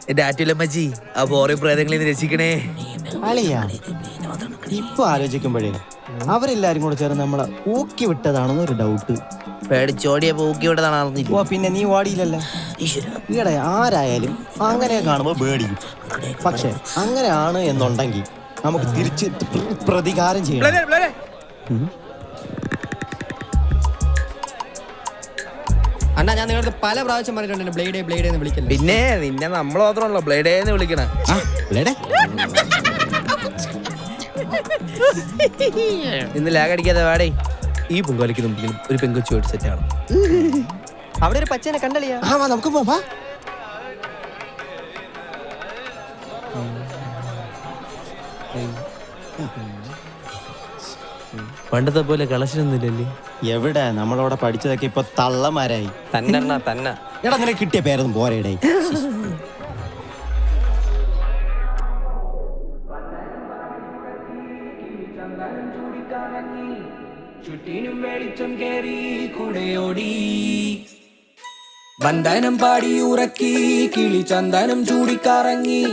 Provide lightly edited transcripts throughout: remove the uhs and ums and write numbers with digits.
എന്റെ ആറ്റുലമ്മച്ചി ആ പോറെ പ്രേതങ്ങളെ രക്ഷിക്കണേ. അളിയാ ഇപ്പൊ ആലോചിക്കുമ്പോഴേ അവരെല്ലാരും കൂടെ ചേർന്ന് നമ്മളെ ഊക്കി വിട്ടതാണെന്ന് ഒരു ഡൗട്ട്. പേടിച്ചോടിയ പൂക്കി വിട്ടതാണ്. ഓ പിന്നെ നീ ഓടിയില്ലല്ലോ. ഈടെ ആരായാലും അങ്ങനെ കാണുമ്പോ പേടിക്കും. പക്ഷെ അങ്ങനെയാണ് എന്നുണ്ടെങ്കിൽ നമുക്ക് തിരിച്ച് പ്രതികാരം ചെയ്യണം. അണ്ണാ ഞാൻ നിങ്ങൾക്ക് പല പ്രാവശ്യം പറഞ്ഞിട്ടുണ്ട് ബ്ലേഡേ ബ്ലേഡേ എന്ന് വിളിക്കില്ല. പിന്നെ നിന്നെ നമ്മൾ മാത്രമല്ലോ ബ്ലേഡേന്ന് വിളിക്കണ. ഇന്ന് ലാഗ് അടിക്കാതെ വാടേ. ഈ പൊങ്കാലിക്ക് മുമ്പിലും ഒരു പെങ്കൊച്ചുമായിട്ട് സെറ്റ് ആണ്. അവിടെ ഒരു പച്ചനെ കണ്ടളിയാ. നമുക്ക് പോവാ. പണ്ടത്തെ പോലെ കളക്ഷനൊന്നുമില്ലല്ലേ? എവിടെ നമ്മളവിടെ പഠിച്ചതൊക്കെ ഇപ്പൊ തള്ളമാരായി. തന്നെ എടാ നിനക്ക് കിട്ടിയ പേരൊന്നും പോരേടേ. ചുറ്റിനും വെളിച്ചം കേറി കൂടെയോടി വന്ദനം പാടി ഉറക്കി കിളി ചന്ദനം ചൂടിക്കറങ്ങി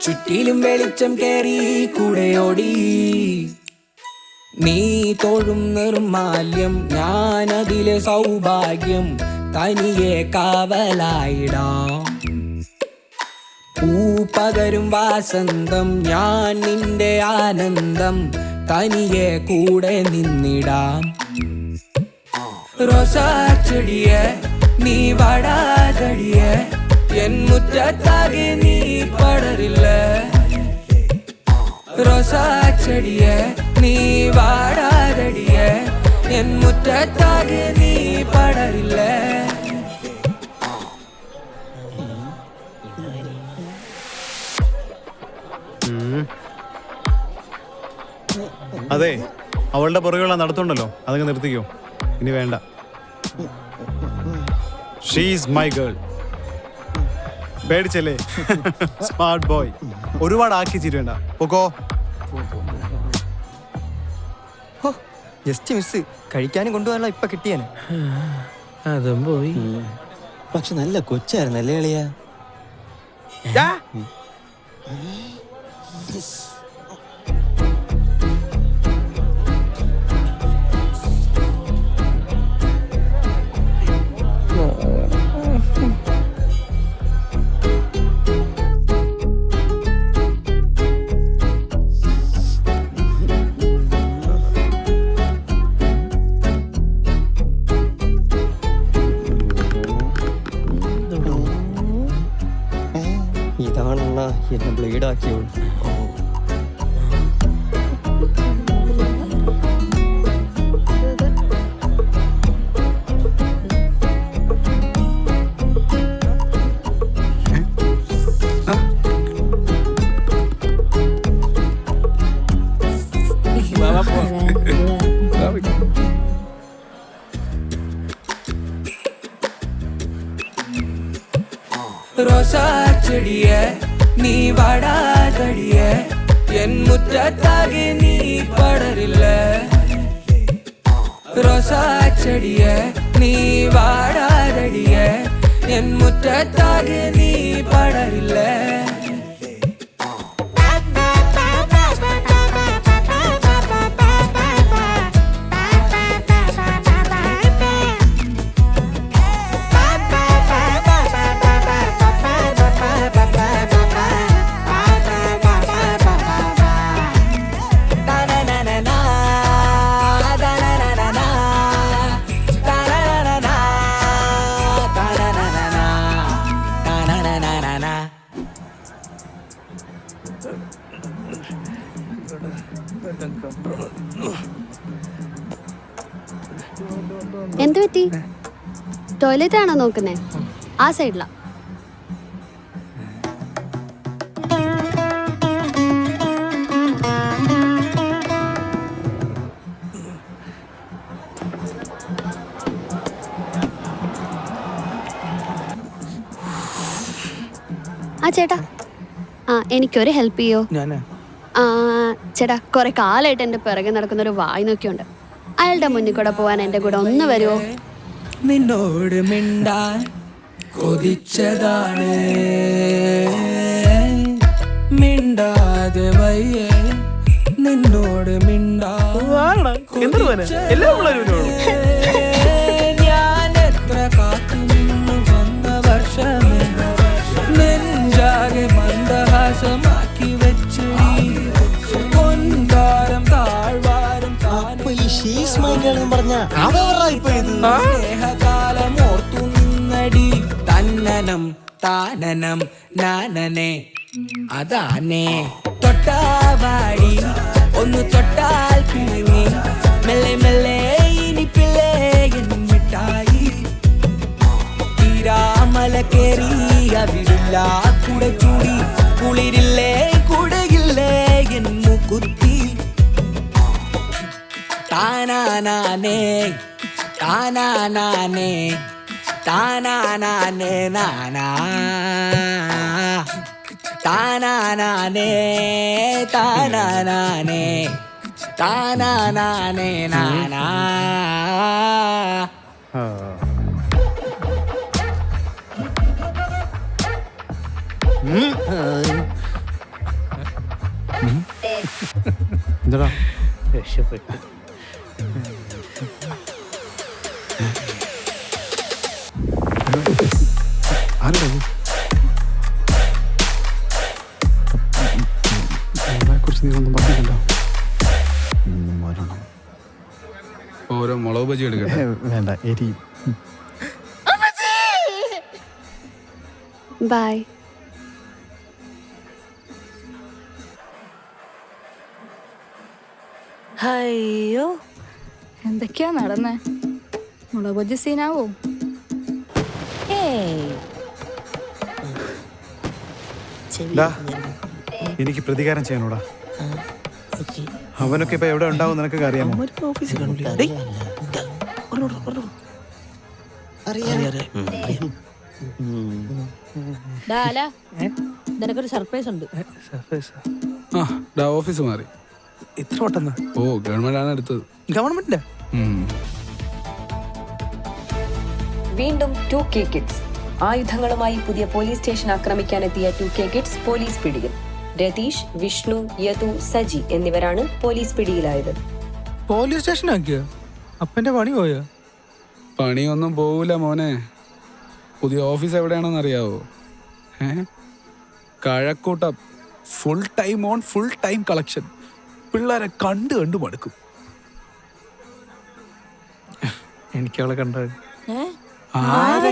ചുറ്റിലും വെളിച്ചം കേറി കൂടെയോടി നീ തോഴും നിർമാല്യം ഞാനതിലെ സൗഭാഗ്യം തനിയെ കാവലായിടാം പൂപ്പകരും വാസന്തം ഞാൻ നിന്റെ ആനന്ദം തനിയെ കൂടെ നിന്നിടാം റോസാച്ചെടിയെ നീ വടാതടിയെ എൻ മുറ്റത്താകെ നീ പടരില്ല റോസാച്ചെടിയെ നീ വാടാതടിയെ എൻ മുറ്റത്താകെ നീ പടരില്ല. അതെ അവളുടെ പുറകെയുള്ള നടത്തുണ്ടല്ലോ അതങ്ങ് നിർത്തിക്കോ. ഇനി വേണ്ട. She's my girl. പേടിച്ചല്ലേ? Smart boy. ഒരുപാട് ആക്കി ചിരിവേണ്ട. പൊക്കോ. Just miss. കഴിക്കാനും കൊണ്ടുപോകാനുള്ള ഇപ്പൊ കിട്ടിയാന്. അതും പോയി. പക്ഷെ നല്ല കൊച്ചായിരുന്നല്ലേ അളിയാ. ഇതാണണ്ണ എന്നെ ബ്ലേഡ് ആക്കിയോളൂ. റോസാച്ചെടിയെ നീ വടാതടിയെ എൻ മുറ്റത്താകെ നീ പടരില്ല റോസാച്ചെടിയെ നീ വാടാതടിയെ എൻ മുറ്റത്താകെ നീ പടരില്ല. എന്ത് പറ്റി? ടോയ്ലറ്റ് ആണോ നോക്കുന്നേ? ആ സൈഡിലാ. ആ ചേട്ടാ, എനിക്കൊരു ഹെൽപ്പ് ചെയ്യോ? ചേട്ടാ, കുറെ കാലമായിട്ട് എൻ്റെ പിറകെ നടക്കുന്ന ഒരു വായി നോക്കിയുണ്ട്. അയാളുടെ മുന്നിൽ കൂടെ പോവാൻ എൻ്റെ കൂടെ ഒന്ന് വരുമോ? നിന്നോട് മിണ്ടാൻ കൊതിച്ചതാണ് പയ്യെ നിന്നോട് മിണ്ടാ ഞാൻ എത്ര കാത്തുനിന്നു വന്ന വർഷമേ നെഞ്ചാകെ മന്ദഹാസമാക്കി വെച്ച് പൊൻകാരം താഴ്വാരം അപ്പൊ ഈ ഷീസ് മൈൻഡ് പറഞ്ഞ സ്നേഹകാലം ഓർത്തു നിന്നടി തന്നനം താനനം നാനനെ അതാനേ തൊട്ടാവാടി ഒന്ന് തൊട്ടാൽ പിണങ്ങി മെല്ലെ മെല്ലെ ഇനിപ്പില്ലേ എന്നിട്ടായി തീരാമല കേറി അവിടില്ല കൂടെ ചൂടി കുളിരില്ലേ കൂടെയില്ലേ എൻ മുക്കുത്തി താനാനേ താനാനേ താനാനേ നാനാ താനാനേ താനാനേ താനാനേ നാനാ എന്താടാ രക്ഷപ്പെട്ടു. ആരുടെ കുറിച്ച് നീ ഒന്നും പറഞ്ഞില്ലല്ലോ. ഓരോ മുളക് ബജി എടുക്കട്ടെ. വേണ്ട എരി. ബൈ. അയ്യോ എന്തൊക്കെയാ നടന്നേ? മുളക് ബജി സീനാവോ? ഡാ, എനിക്ക് പ്രതികാരം ചെയ്യണോടാ. അവനൊക്കെ ഇപ്പൊ എവിടെ ഉണ്ടാവും നിനക്കൊക്കെ അറിയാമോ? നിനക്കൊരു സർപ്രൈസ് ഉണ്ട്. ആ ഡാ, ഓഫീസ് മാറി. ഇത്ര പെട്ടെന്ന്? ഓ, ഗവൺമെന്റ് ആണ് എടുത്തത്. ഗവൺമെന്റിന്റെ വീണ്ടും 2K കിഡ്സ്. ആയുധങ്ങളുമായി പുതിയ പോലീസ് സ്റ്റേഷൻ ആക്രമിക്കാനെത്തിയ 2K കിഡ്സ് പോലീസ് പിടിയിൽ. രതീഷ്, വിഷ്ണു, യദു, സജി എന്നിവരാണ് പോലീസ് പിടിയിലായത്. പോലീസ് സ്റ്റേഷൻ ആക്കിയ അപ്പന്റെ പണി പോയോ? പണിയൊന്നും പോവില്ല മോനെ. പുതിയ ഓഫീസ് എവിടെയാണെന്ന് അറിയാവോ? Kazhakkoottam. Full time on, full time collection. പിള്ളേരെ കണ്ട് കണ്ട് മടുക്കും. എനിക്ക് അവളെ കണ്ടത്. ആരെ?